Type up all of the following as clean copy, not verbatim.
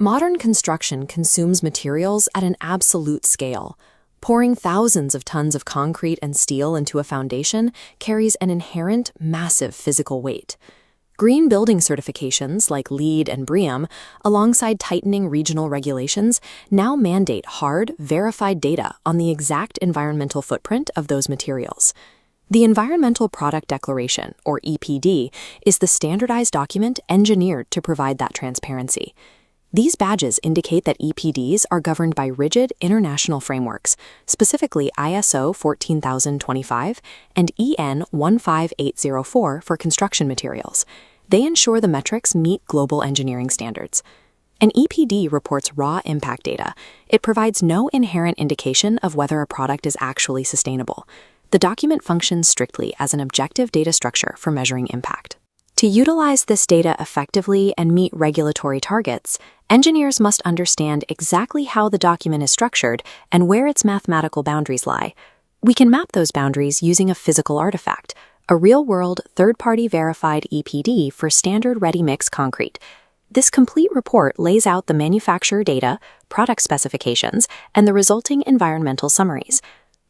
Modern construction consumes materials at an absolute scale. Pouring thousands of tons of concrete and steel into a foundation carries an inherent, massive physical weight. Green building certifications like LEED and BREEAM, alongside tightening regional regulations, now mandate hard, verified data on the exact environmental footprint of those materials. The Environmental Product Declaration, or EPD, is the standardized document engineered to provide that transparency. These badges indicate that EPDs are governed by rigid international frameworks, specifically ISO 14025 and EN 15804 for construction materials. They ensure the metrics meet global engineering standards. An EPD reports raw impact data. It provides no inherent indication of whether a product is actually sustainable. The document functions strictly as an objective data structure for measuring impact. To utilize this data effectively and meet regulatory targets, engineers must understand exactly how the document is structured and where its mathematical boundaries lie. We can map those boundaries using a physical artifact, a real-world, third-party verified EPD for standard ready-mix concrete. This complete report lays out the manufacturer data, product specifications, and the resulting environmental summaries.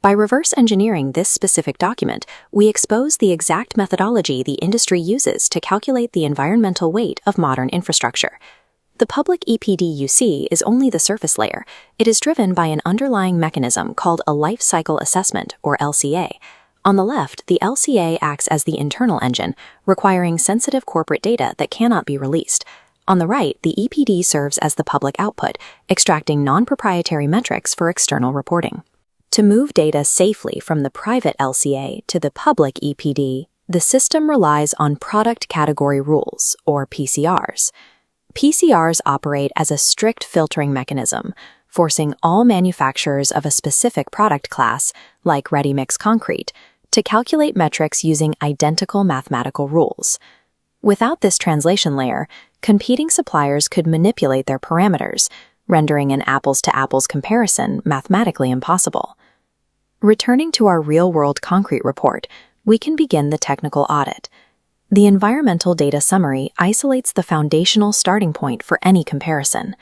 By reverse engineering this specific document, we expose the exact methodology the industry uses to calculate the environmental weight of modern infrastructure. The public EPD you see is only the surface layer. It is driven by an underlying mechanism called a life cycle assessment, or LCA. On the left, the LCA acts as the internal engine, requiring sensitive corporate data that cannot be released. On the right, the EPD serves as the public output, extracting non-proprietary metrics for external reporting. To move data safely from the private LCA to the public EPD, the system relies on product category rules, or PCRs. PCRs operate as a strict filtering mechanism, forcing all manufacturers of a specific product class, like ready-mix concrete, to calculate metrics using identical mathematical rules. Without this translation layer, competing suppliers could manipulate their parameters, rendering an apples-to-apples comparison mathematically impossible. Returning to our real-world concrete report, we can begin the technical audit. The environmental data summary isolates the foundational starting point for any comparison.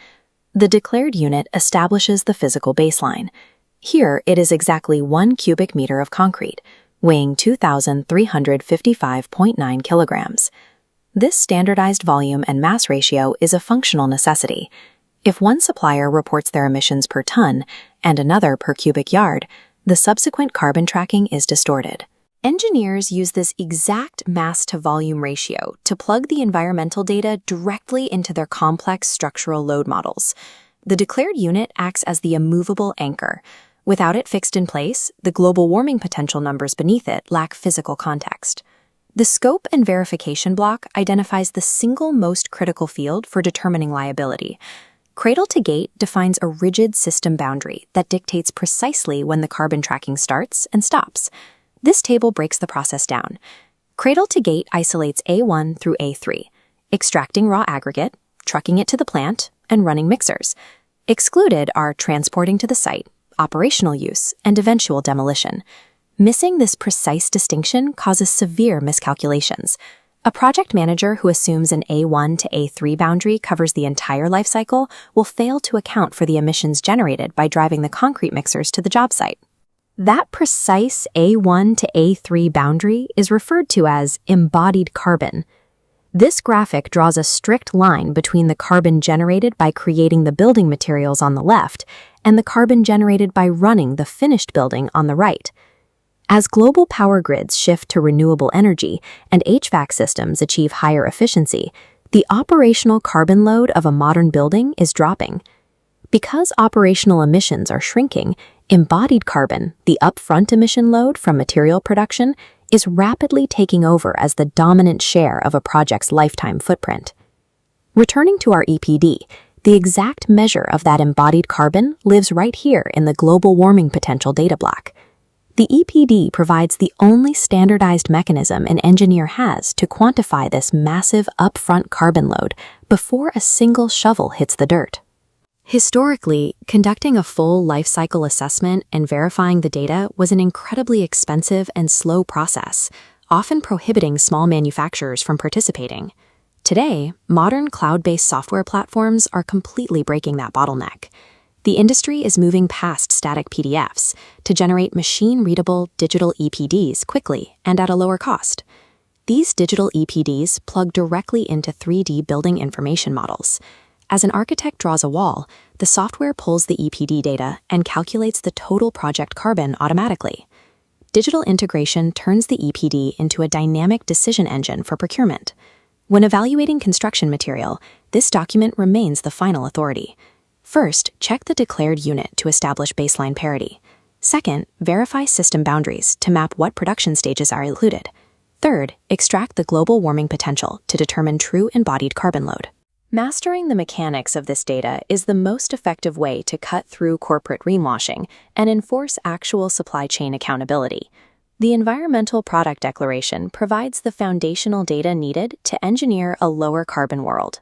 The declared unit establishes the physical baseline. Here, it is exactly 1 cubic meter of concrete, weighing 2,355.9 kilograms. This standardized volume and mass ratio is a functional necessity. If one supplier reports their emissions per ton and another per cubic yard, the subsequent carbon tracking is distorted. Engineers use this exact mass-to-volume ratio to plug the environmental data directly into their complex structural load models. The declared unit acts as the immovable anchor. Without it fixed in place, the global warming potential numbers beneath it lack physical context. The scope and verification block identifies the single most critical field for determining liability. Cradle to gate defines a rigid system boundary that dictates precisely when the carbon tracking starts and stops. This table breaks the process down. Cradle to gate isolates A1 through A3, extracting raw aggregate, trucking it to the plant, and running mixers. Excluded are transporting to the site, operational use, and eventual demolition. Missing this precise distinction causes severe miscalculations. A project manager who assumes an A1 to A3 boundary covers the entire life cycle will fail to account for the emissions generated by driving the concrete mixers to the job site. That precise A1 to A3 boundary is referred to as embodied carbon. This graphic draws a strict line between the carbon generated by creating the building materials on the left and the carbon generated by running the finished building on the right. As global power grids shift to renewable energy and HVAC systems achieve higher efficiency, the operational carbon load of a modern building is dropping. Because operational emissions are shrinking, embodied carbon, the upfront emission load from material production, is rapidly taking over as the dominant share of a project's lifetime footprint. Returning to our EPD, the exact measure of that embodied carbon lives right here in the global warming potential data block. The EPD provides the only standardized mechanism an engineer has to quantify this massive upfront carbon load before a single shovel hits the dirt. Historically, conducting a full life cycle assessment and verifying the data was an incredibly expensive and slow process, often prohibiting small manufacturers from participating. Today, modern cloud-based software platforms are completely breaking that bottleneck. The industry is moving past static PDFs to generate machine-readable digital EPDs quickly and at a lower cost. These digital EPDs plug directly into 3D building information models. As an architect draws a wall, the software pulls the EPD data and calculates the total project carbon automatically. Digital integration turns the EPD into a dynamic decision engine for procurement. When evaluating construction material, this document remains the final authority. First, check the declared unit to establish baseline parity. Second, verify system boundaries to map what production stages are included. Third, extract the global warming potential to determine true embodied carbon load. Mastering the mechanics of this data is the most effective way to cut through corporate greenwashing and enforce actual supply chain accountability. The Environmental Product Declaration provides the foundational data needed to engineer a lower carbon world.